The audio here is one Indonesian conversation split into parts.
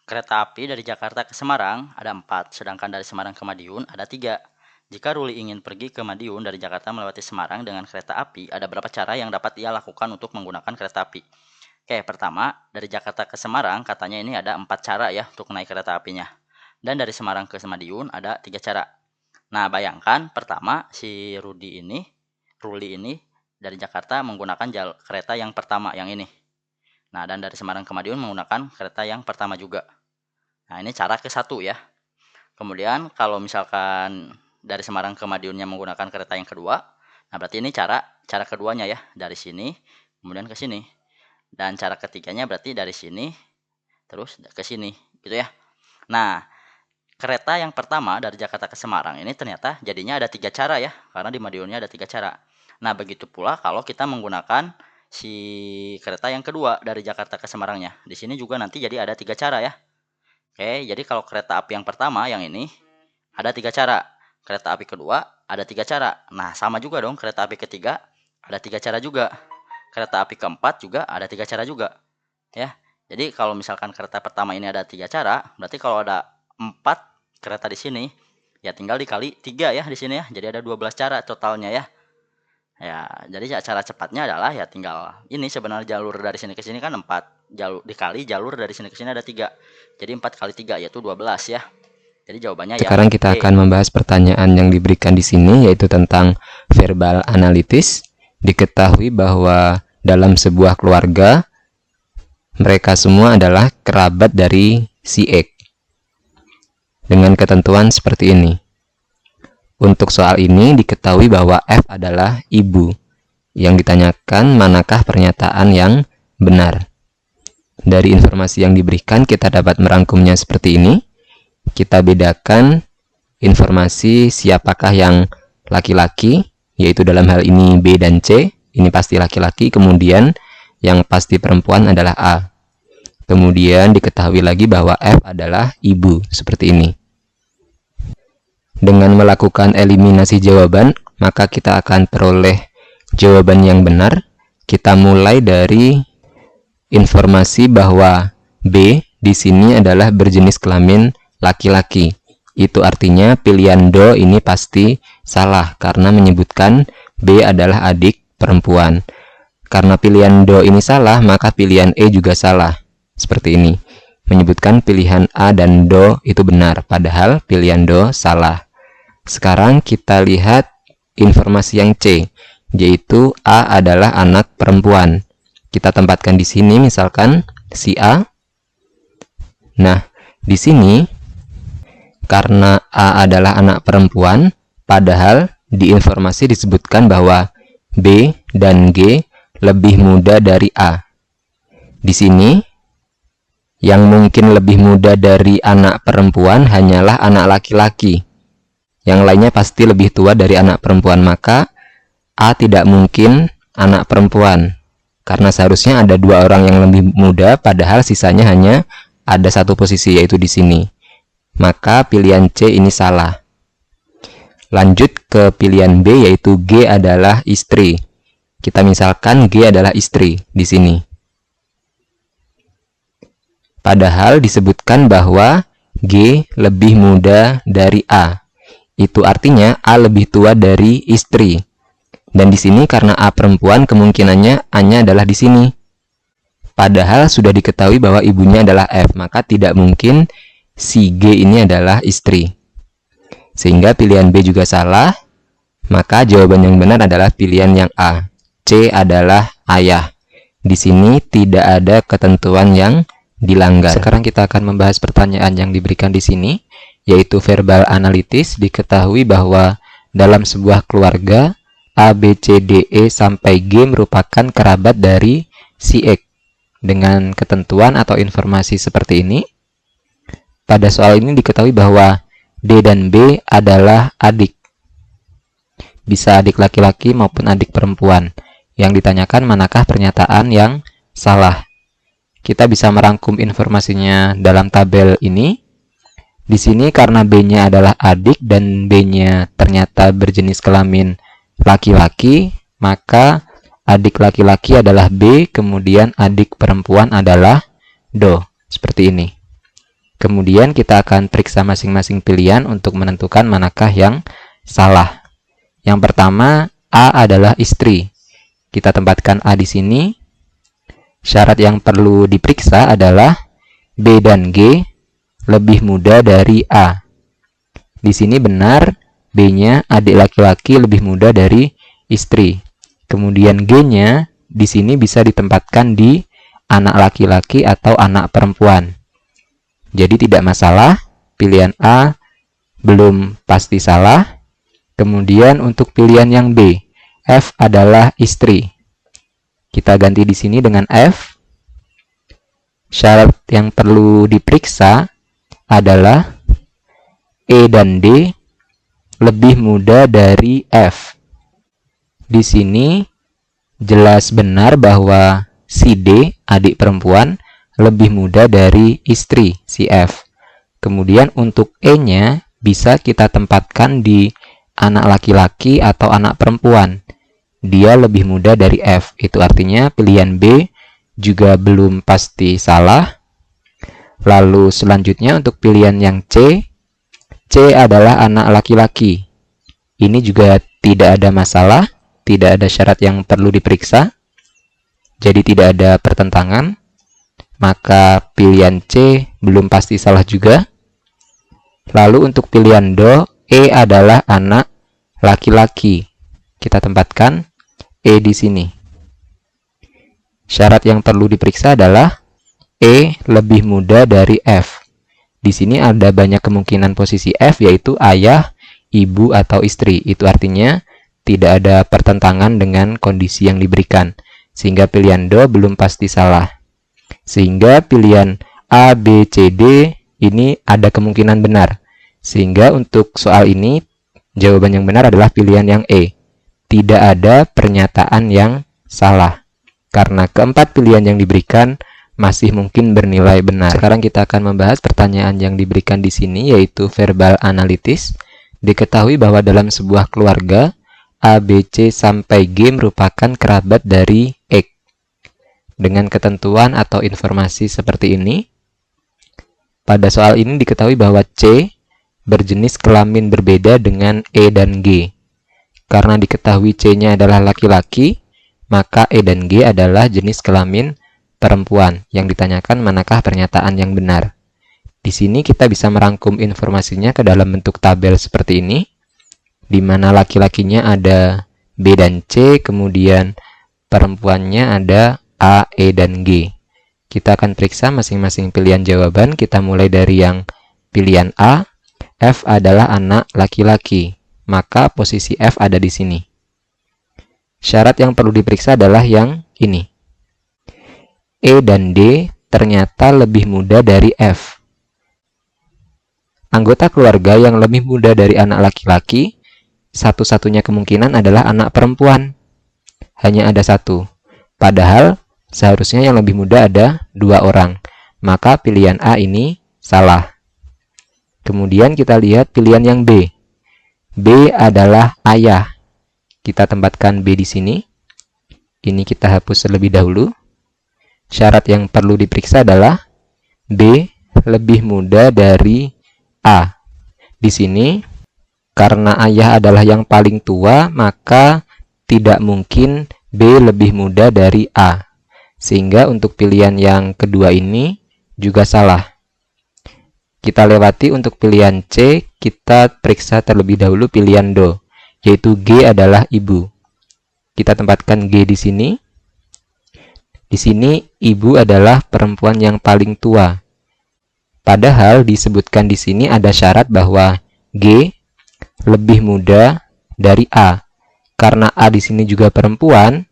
Kereta api dari Jakarta ke Semarang ada 4, sedangkan dari Semarang ke Madiun ada 3. Jika Ruli ingin pergi ke Madiun dari Jakarta melewati Semarang dengan kereta api, ada berapa cara yang dapat ia lakukan untuk menggunakan kereta api? Oke, pertama, dari Jakarta ke Semarang katanya ini ada 4 cara ya untuk naik kereta apinya. Dan dari Semarang ke Madiun ada 3 cara. Nah, bayangkan pertama si Ruli ini dari Jakarta menggunakan kereta yang pertama, yang ini. Nah, dan dari Semarang ke Madiun menggunakan kereta yang pertama juga. Nah, ini cara ke-1 ya. Kemudian kalau misalkan dari Semarang ke Madiunnya menggunakan kereta yang kedua, nah berarti ini cara keduanya ya, dari sini kemudian ke sini. Dan cara ketiganya berarti dari sini terus ke sini, gitu ya. Nah, kereta yang pertama dari Jakarta ke Semarang ini ternyata jadinya ada 3 cara ya, karena di Madiunnya ada 3 cara. Nah, begitu pula kalau kita menggunakan si kereta yang kedua dari Jakarta ke Semarangnya. Di sini juga nanti jadi ada 3 cara ya. Oke, jadi kalau kereta api yang pertama yang ini ada 3 cara. Kereta api kedua ada 3 cara. Nah, sama juga dong, kereta api ketiga ada 3 cara juga. Kereta api keempat juga ada 3 cara juga. Ya. Jadi kalau misalkan kereta pertama ini ada 3 cara, berarti kalau ada 4 kereta di sini, ya tinggal dikali 3 ya di sini ya. Jadi ada 12 cara totalnya ya. Ya, jadi cara cepatnya adalah ya tinggal ini sebenarnya jalur dari sini ke sini kan 4, jalur dikali jalur dari sini ke sini ada 3. Jadi 4 kali 3 yaitu 12 ya. Jadi jawabannya Sekarang kita akan membahas pertanyaan yang diberikan di sini, yaitu tentang verbal analitis. Diketahui bahwa dalam sebuah keluarga mereka semua adalah kerabat dari si X dengan ketentuan seperti ini. Untuk soal ini diketahui bahwa F adalah ibu. Yang ditanyakan manakah pernyataan yang benar. Dari informasi yang diberikan kita dapat merangkumnya seperti ini. Kita bedakan informasi siapakah yang laki-laki, yaitu dalam hal ini B dan C. Ini pasti laki-laki, kemudian yang pasti perempuan adalah A. Kemudian diketahui lagi bahwa F adalah ibu, seperti ini. Dengan melakukan eliminasi jawaban, maka kita akan peroleh jawaban yang benar. Kita mulai dari informasi bahwa B di sini adalah berjenis kelamin laki-laki. Itu artinya pilihan do ini pasti salah karena menyebutkan B adalah adik perempuan. Karena pilihan do ini salah, maka pilihan E juga salah. Seperti ini. Menyebutkan pilihan A dan do itu benar, padahal pilihan do salah. Sekarang kita lihat informasi yang C, yaitu A adalah anak perempuan. Kita tempatkan di sini misalkan si A. Nah, di sini karena A adalah anak perempuan, padahal di informasi disebutkan bahwa B dan G lebih muda dari A. Di sini yang mungkin lebih muda dari anak perempuan hanyalah anak laki-laki. Yang lainnya pasti lebih tua dari anak perempuan, maka A tidak mungkin anak perempuan. Karena seharusnya ada 2 orang yang lebih muda, padahal sisanya hanya ada 1 posisi, yaitu di sini. Maka pilihan C ini salah. Lanjut ke pilihan B, yaitu G adalah istri. Kita misalkan G adalah istri di sini. Padahal disebutkan bahwa G lebih muda dari A. Itu artinya A lebih tua dari istri. Dan di sini karena A perempuan, kemungkinannya A-nya adalah di sini. Padahal sudah diketahui bahwa ibunya adalah F, maka tidak mungkin si G ini adalah istri. Sehingga pilihan B juga salah, maka jawaban yang benar adalah pilihan yang A. C adalah ayah. Di sini tidak ada ketentuan yang dilanggar. Sekarang kita akan membahas pertanyaan yang diberikan di sini, yaitu verbal analitis. Diketahui bahwa dalam sebuah keluarga A, B, C, D, E sampai G merupakan kerabat dari si X. Dengan ketentuan atau informasi seperti ini, pada soal ini diketahui bahwa D dan B adalah adik. Bisa adik laki-laki maupun adik perempuan. Yang ditanyakan manakah pernyataan yang salah. Kita bisa merangkum informasinya dalam tabel ini. Di sini karena B-nya adalah adik dan B-nya ternyata berjenis kelamin laki-laki, maka adik laki-laki adalah B, kemudian adik perempuan adalah do. Seperti ini. Kemudian kita akan periksa masing-masing pilihan untuk menentukan manakah yang salah. Yang pertama, A adalah istri. Kita tempatkan A di sini. Syarat yang perlu diperiksa adalah B dan G lebih muda dari A. Di sini benar, B-nya adik laki-laki lebih muda dari istri. Kemudian G-nya di sini bisa ditempatkan di anak laki-laki atau anak perempuan. Jadi tidak masalah, pilihan A belum pasti salah. Kemudian untuk pilihan yang B, F adalah istri. Kita ganti di sini dengan F. Syarat yang perlu diperiksa adalah E dan D lebih muda dari F. Di sini jelas benar bahwa si D, adik perempuan, lebih muda dari istri, si F. Kemudian untuk E-nya bisa kita tempatkan di anak laki-laki atau anak perempuan. Dia lebih muda dari F. Itu artinya pilihan B juga belum pasti salah. Lalu selanjutnya untuk pilihan yang C, C adalah anak laki-laki. Ini juga tidak ada masalah, tidak ada syarat yang perlu diperiksa. Jadi tidak ada pertentangan. Maka pilihan C belum pasti salah juga. Lalu untuk pilihan D, E adalah anak laki-laki. Kita tempatkan E di sini. Syarat yang perlu diperiksa adalah E lebih muda dari F. Di sini ada banyak kemungkinan posisi F, yaitu ayah, ibu, atau istri. Itu artinya tidak ada pertentangan dengan kondisi yang diberikan. Sehingga pilihan D belum pasti salah. Sehingga pilihan A, B, C, D ini ada kemungkinan benar. Sehingga untuk soal ini, jawaban yang benar adalah pilihan yang E. Tidak ada pernyataan yang salah. Karena keempat pilihan yang diberikan masih mungkin bernilai benar. Sekarang kita akan membahas pertanyaan yang diberikan di sini, yaitu verbal analitis. Diketahui bahwa dalam sebuah keluarga, A, B, C, sampai G merupakan kerabat dari X. Dengan ketentuan atau informasi seperti ini, pada soal ini diketahui bahwa C berjenis kelamin berbeda dengan E dan G. Karena diketahui C-nya adalah laki-laki, maka E dan G adalah jenis kelamin perempuan. Yang ditanyakan manakah pernyataan yang benar. Di sini kita bisa merangkum informasinya ke dalam bentuk tabel seperti ini, di mana laki-lakinya ada B dan C, kemudian perempuannya ada A, E, dan G. Kita akan periksa masing-masing pilihan jawaban. Kita mulai dari yang pilihan A, F adalah anak laki-laki. Maka posisi F ada di sini. Syarat yang perlu diperiksa adalah yang ini. E dan D ternyata lebih muda dari F. Anggota keluarga yang lebih muda dari anak laki-laki, satu-satunya kemungkinan adalah anak perempuan. Hanya ada satu. Padahal seharusnya yang lebih muda ada 2 orang. Maka pilihan A ini salah. Kemudian kita lihat pilihan yang B. B adalah ayah. Kita tempatkan B di sini. Ini kita hapus terlebih dahulu. Syarat yang perlu diperiksa adalah B lebih muda dari A. Di sini, karena ayah adalah yang paling tua, maka tidak mungkin B lebih muda dari A. Sehingga untuk pilihan yang kedua ini juga salah. Kita lewati untuk pilihan C, kita periksa terlebih dahulu pilihan D, yaitu G adalah ibu. Kita tempatkan G di sini. Di sini ibu adalah perempuan yang paling tua. Padahal disebutkan di sini ada syarat bahwa G lebih muda dari A. Karena A di sini juga perempuan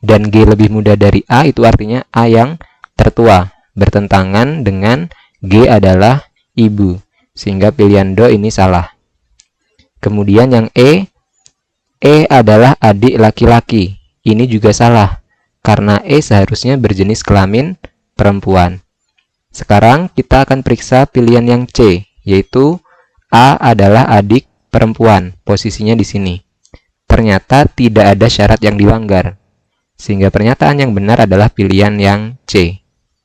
dan G lebih muda dari A, itu artinya A yang tertua, bertentangan dengan G adalah ibu. Sehingga pilihan D ini salah. Kemudian yang E adalah adik laki-laki. Ini juga salah, karena E seharusnya berjenis kelamin perempuan. Sekarang kita akan periksa pilihan yang C, yaitu A adalah adik perempuan. Posisinya di sini. Ternyata tidak ada syarat yang dilanggar. Sehingga pernyataan yang benar adalah pilihan yang C.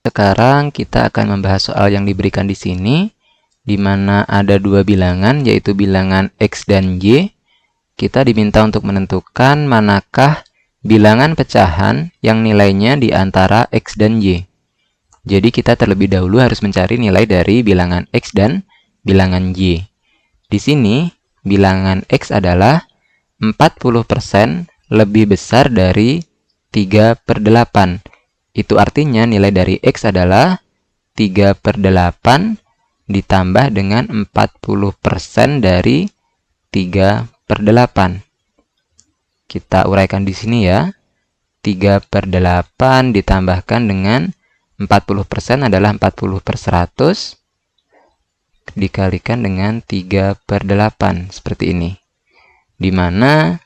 Sekarang kita akan membahas soal yang diberikan di sini, di mana ada dua bilangan, yaitu bilangan X dan Y. Kita diminta untuk menentukan manakah bilangan pecahan yang nilainya di antara X dan Y. Jadi kita terlebih dahulu harus mencari nilai dari bilangan X dan bilangan Y. Di sini, bilangan X adalah 40% lebih besar dari 3/8. Itu artinya nilai dari X adalah 3/8 ditambah dengan 40% dari 3/8. Kita uraikan di sini ya. 3/8 ditambahkan dengan 40% adalah 40/100 dikalikan dengan 3/8 seperti ini. Di mana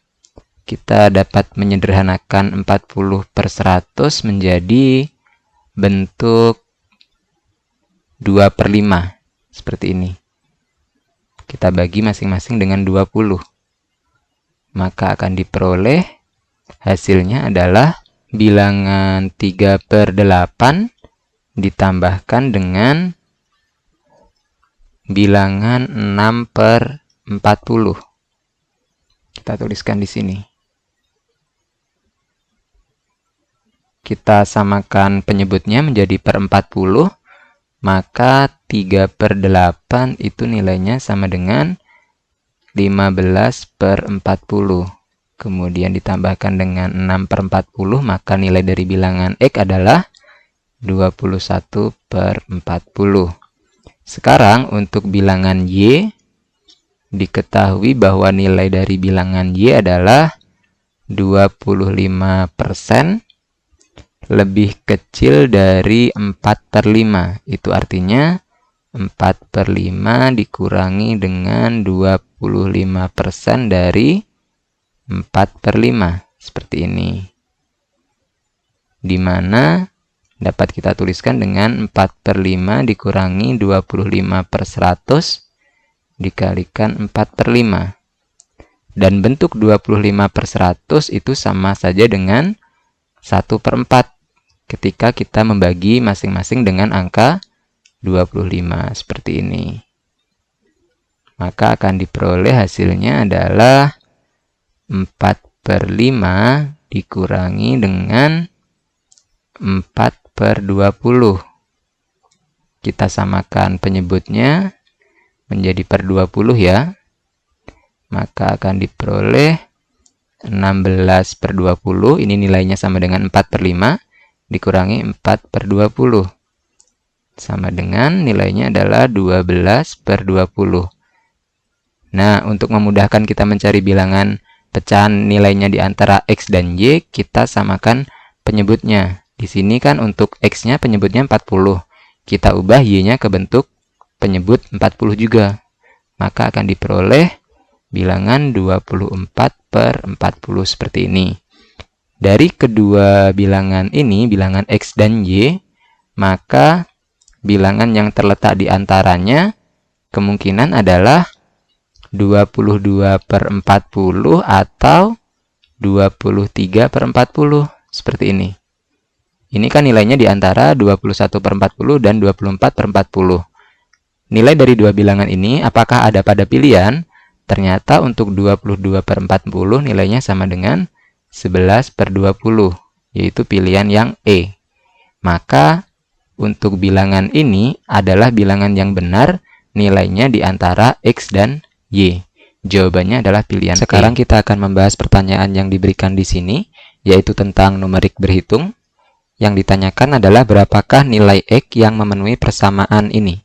kita dapat menyederhanakan 40/100 menjadi bentuk 2/5 seperti ini. Kita bagi masing-masing dengan 20. Maka akan diperoleh hasilnya adalah bilangan 3/8 ditambahkan dengan bilangan 6/40. Kita tuliskan di sini. Kita samakan penyebutnya menjadi per 40, maka 3/8 itu nilainya sama dengan 15/40. Kemudian ditambahkan dengan 6/40, maka nilai dari bilangan X adalah 21/40. Sekarang untuk bilangan Y, diketahui bahwa nilai dari bilangan Y adalah 25% lebih kecil dari 4/5. Itu artinya 4/5 dikurangi dengan 25% dari 4/5. Seperti ini. Di mana dapat kita tuliskan dengan 4/5 dikurangi 25/100 dikalikan 4/5. Dan bentuk 25/100 itu sama saja dengan 1/4 ketika kita membagi masing-masing dengan angka 25 seperti ini. Maka akan diperoleh hasilnya adalah 4/5 dikurangi dengan 4/20. Kita samakan penyebutnya menjadi per 20 ya. Maka akan diperoleh 16/20. Ini nilainya sama dengan 4/5 dikurangi 4/20. Sama dengan nilainya adalah 12/20. Nah, untuk memudahkan kita mencari bilangan pecahan nilainya di antara X dan Y, kita samakan penyebutnya. Di sini kan untuk X-nya penyebutnya 40. Kita ubah Y-nya ke bentuk penyebut 40 juga. Maka akan diperoleh bilangan 24/40 seperti ini. Dari kedua bilangan ini, bilangan X dan Y, maka bilangan yang terletak di antaranya kemungkinan adalah 22/40 atau 23/40 seperti ini. Ini kan nilainya di antara 21/40 dan 24/40. Nilai dari dua bilangan ini apakah ada pada pilihan? Ternyata untuk 22/40 nilainya sama dengan 11/20, yaitu pilihan yang E. Maka untuk bilangan ini adalah bilangan yang benar, nilainya di antara X dan Y. Jawabannya adalah pilihan E. Sekarang kita akan membahas pertanyaan yang diberikan di sini, yaitu tentang numerik berhitung. Yang ditanyakan adalah berapakah nilai X yang memenuhi persamaan ini.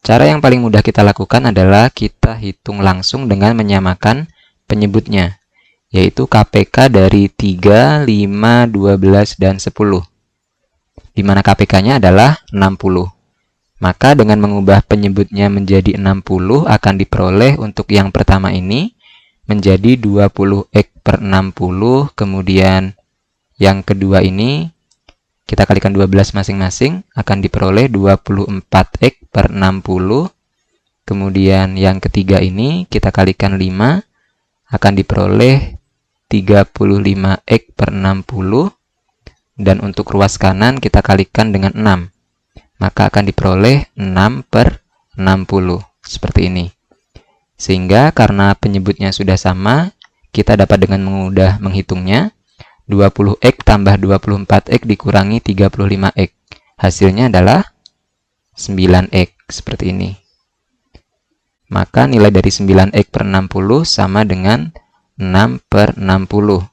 Cara yang paling mudah kita lakukan adalah kita hitung langsung dengan menyamakan penyebutnya, yaitu KPK dari 3, 5, 12, dan 10. Di mana KPK-nya adalah 60. Maka dengan mengubah penyebutnya menjadi 60 akan diperoleh untuk yang pertama ini menjadi 20x/60, kemudian yang kedua ini kita kalikan 12 masing-masing akan diperoleh 24x/60. Kemudian yang ketiga ini kita kalikan 5 akan diperoleh 35x/60. dan untuk ruas kanan kita kalikan dengan 6. Maka akan diperoleh 6/60, seperti ini. Sehingga karena penyebutnya sudah sama, kita dapat dengan mudah menghitungnya. 20x tambah 24x dikurangi 35x. Hasilnya adalah 9x, seperti ini. Maka nilai dari 9x/60 sama dengan 6/60.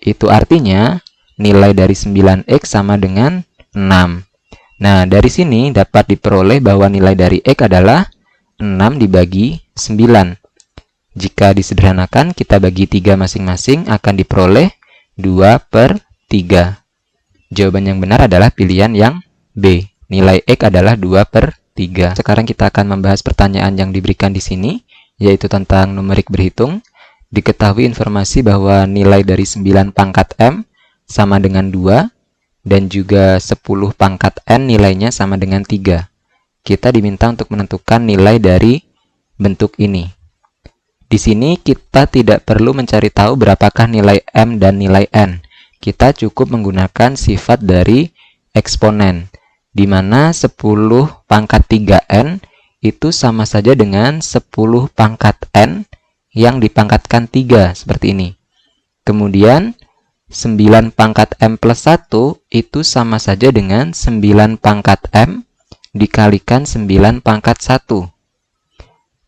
Itu artinya nilai dari 9x sama dengan 6. Nah, dari sini dapat diperoleh bahwa nilai dari x adalah 6 dibagi 9. Jika disederhanakan, kita bagi 3 masing-masing akan diperoleh 2/3. Jawaban yang benar adalah pilihan yang B. Nilai x adalah 2/3. Sekarang kita akan membahas pertanyaan yang diberikan di sini, yaitu tentang numerik berhitung. Diketahui informasi bahwa nilai dari 9 pangkat M sama dengan 2, dan juga 10 pangkat N nilainya sama dengan 3. Kita diminta untuk menentukan nilai dari bentuk ini. Di sini kita tidak perlu mencari tahu berapakah nilai M dan nilai N. Kita cukup menggunakan sifat dari eksponen, di mana 10 pangkat 3N itu sama saja dengan 10 pangkat N yang dipangkatkan 3, seperti ini. Kemudian 9 pangkat M plus 1 itu sama saja dengan 9 pangkat M dikalikan 9 pangkat 1.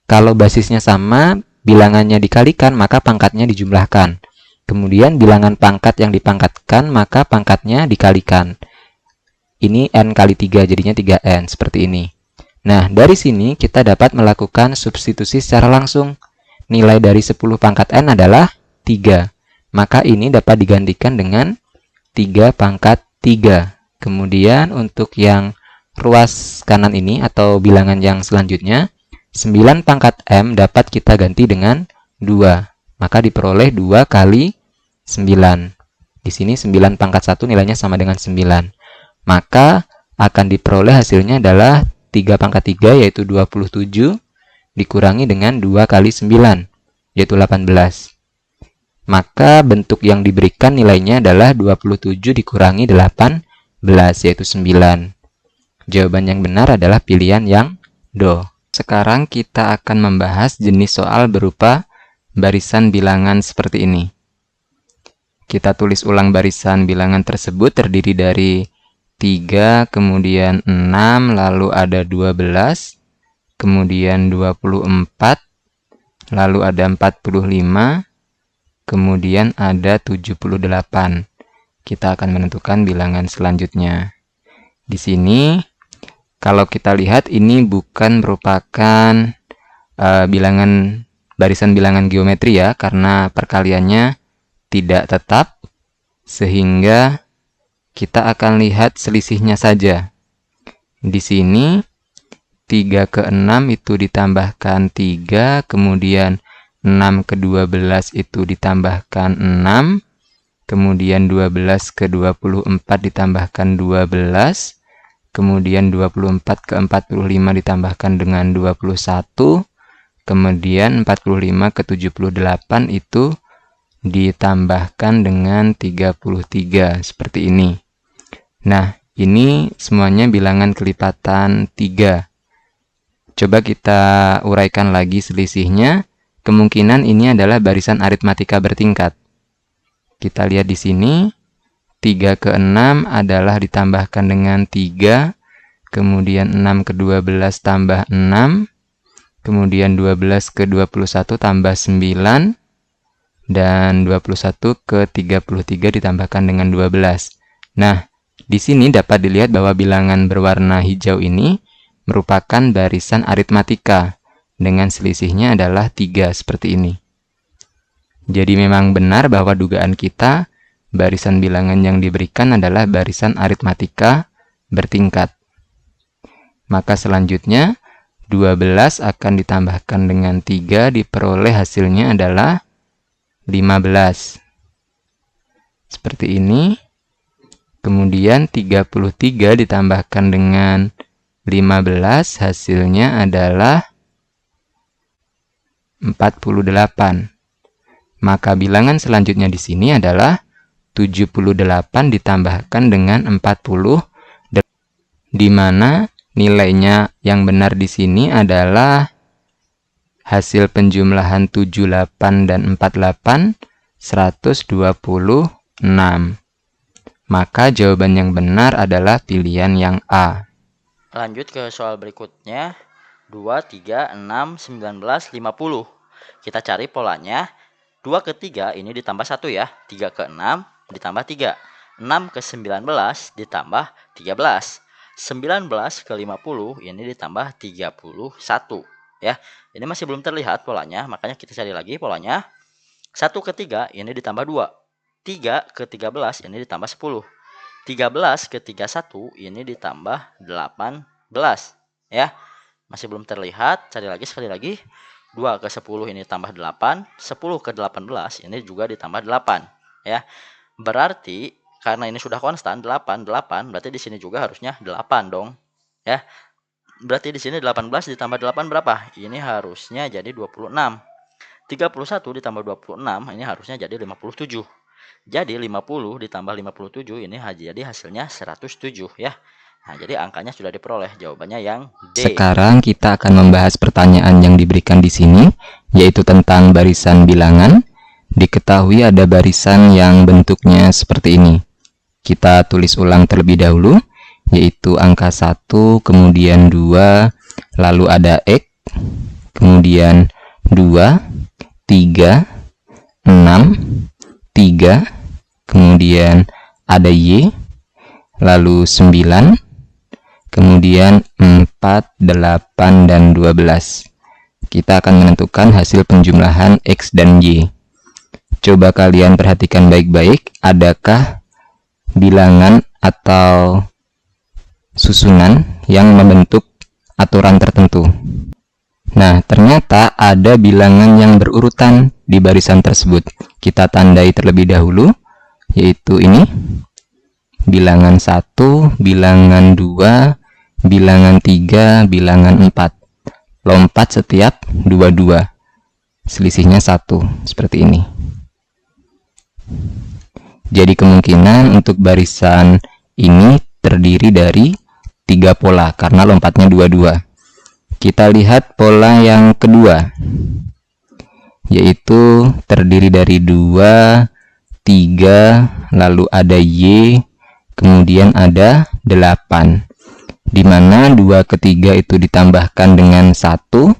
Kalau basisnya sama, bilangannya dikalikan, maka pangkatnya dijumlahkan. Kemudian bilangan pangkat yang dipangkatkan, maka pangkatnya dikalikan. Ini N kali 3, jadinya 3N, seperti ini. Nah, dari sini kita dapat melakukan substitusi secara langsung. Nilai dari 10 pangkat N adalah 3. Maka ini dapat digantikan dengan 3 pangkat 3. Kemudian untuk yang ruas kanan ini atau bilangan yang selanjutnya, 9 pangkat M dapat kita ganti dengan 2. Maka diperoleh 2 kali 9. Di sini 9 pangkat 1 nilainya sama dengan 9. Maka akan diperoleh hasilnya adalah 3 pangkat 3 yaitu 27 dikurangi dengan 2 kali 9 yaitu 18. Maka bentuk yang diberikan nilainya adalah 27 dikurangi 18 yaitu 9. Jawaban yang benar adalah pilihan yang Do. Sekarang kita akan membahas jenis soal berupa barisan bilangan seperti ini. Kita tulis ulang barisan bilangan tersebut terdiri dari 3, kemudian 6, lalu ada 12, kemudian 24, lalu ada 45, kemudian ada 78. Kita akan menentukan bilangan selanjutnya. Di sini, kalau kita lihat ini bukan merupakan barisan bilangan geometri ya, karena perkaliannya tidak tetap, sehingga kita akan lihat selisihnya saja. Di sini, 3 ke 6 itu ditambahkan 3, kemudian 6 ke 12 itu ditambahkan 6, kemudian 12 ke 24 ditambahkan 12, kemudian 24 ke 45 ditambahkan dengan 21, kemudian 45 ke 78 itu ditambahkan dengan 33, seperti ini. Nah, ini semuanya bilangan kelipatan 3. Coba kita uraikan lagi selisihnya. Kemungkinan ini adalah barisan aritmatika bertingkat. Kita lihat di sini, 3 ke 6 adalah ditambahkan dengan 3, kemudian 6 ke 12 tambah 6, kemudian 12 ke 21 tambah 9, dan 21 ke 33 ditambahkan dengan 12. Nah, di sini dapat dilihat bahwa bilangan berwarna hijau ini merupakan barisan aritmatika. Dengan selisihnya adalah 3, seperti ini. Jadi memang benar bahwa dugaan kita, barisan bilangan yang diberikan adalah barisan aritmatika bertingkat. Maka selanjutnya, 12 akan ditambahkan dengan 3, diperoleh hasilnya adalah 15. Seperti ini. Kemudian 33 ditambahkan dengan 15, hasilnya adalah 48. Maka bilangan selanjutnya di sini adalah 78 ditambahkan dengan 40, di mana nilainya yang benar di sini adalah hasil penjumlahan 78 dan 48, 126. Maka jawaban yang benar adalah pilihan yang A. Lanjut ke soal berikutnya. 2, 3, 6, 19, 50. Kita cari polanya. 2 ke 3 ini ditambah 1 ya. 3 ke 6 ditambah 3. 6 ke 19 ditambah 13. 19 ke 50 ini ditambah 31 ya. Ini masih belum terlihat polanya, makanya kita cari lagi polanya. 1 ke 3 ini ditambah 2. 3 ke 13 ini ditambah 10. 13 ke 31 ini ditambah 18 ya. Masih belum terlihat, cari lagi sekali lagi. 2 ke 10 ini tambah 8, 10 ke 18 ini juga ditambah 8 ya. Berarti karena ini sudah konstan 8 berarti di sini juga harusnya 8 dong ya. Berarti di sini 18 ditambah 8 berapa? Ini harusnya jadi 26. 31 ditambah 26 ini harusnya jadi 57. Jadi 50 ditambah 57 ini jadi hasilnya 107 ya. Nah, jadi angkanya sudah diperoleh, jawabannya yang D. Sekarang kita akan membahas pertanyaan yang diberikan di sini, yaitu tentang barisan bilangan. Diketahui ada barisan yang bentuknya seperti ini. Kita tulis ulang terlebih dahulu, yaitu angka 1, kemudian 2, lalu ada X, kemudian 2, 3, 6, 3, kemudian ada Y, lalu 9, kemudian 4, 8, dan 12. Kita akan menentukan hasil penjumlahan X dan Y. Coba kalian perhatikan baik-baik, adakah bilangan atau susunan yang membentuk aturan tertentu? Nah, ternyata ada bilangan yang berurutan di barisan tersebut. Kita tandai terlebih dahulu, yaitu ini. Bilangan 1, bilangan 2, bilangan 3, bilangan 4. Lompat setiap 2-2. Selisihnya 1, seperti ini. Jadi kemungkinan untuk barisan ini terdiri dari 3 pola, karena lompatnya 2-2. Kita lihat pola yang kedua, yaitu terdiri dari 2, 3, lalu ada Y, kemudian ada 8, di mana 2 ke 3 itu ditambahkan dengan 1,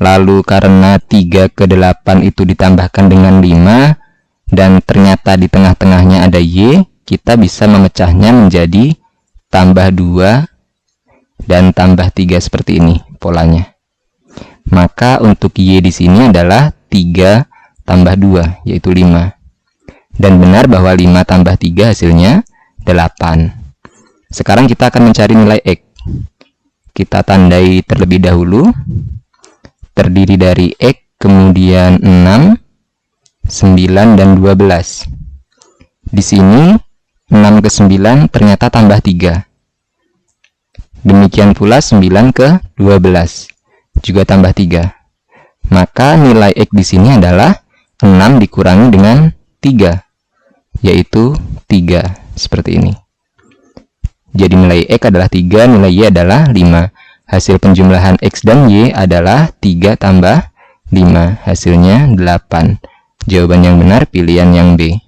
lalu karena 3 ke 8 itu ditambahkan dengan 5, dan ternyata di tengah-tengahnya ada Y, kita bisa memecahnya menjadi tambah 2 dan tambah 3 seperti ini polanya. Maka untuk Y di sini adalah 3 tambah 2, yaitu 5. Dan benar bahwa 5 tambah 3 hasilnya 8. Sekarang kita akan mencari nilai X. Kita tandai terlebih dahulu. Terdiri dari X, kemudian 6, 9, dan 12. Di sini 6 ke 9 ternyata tambah 3. Demikian pula 9 ke 12 juga tambah 3. Maka nilai X di sini adalah 6 dikurangi dengan 3, yaitu 3, seperti ini. Jadi nilai X adalah 3, nilai Y adalah 5. Hasil penjumlahan X dan Y adalah 3 tambah 5, hasilnya 8. Jawaban yang benar pilihan yang B.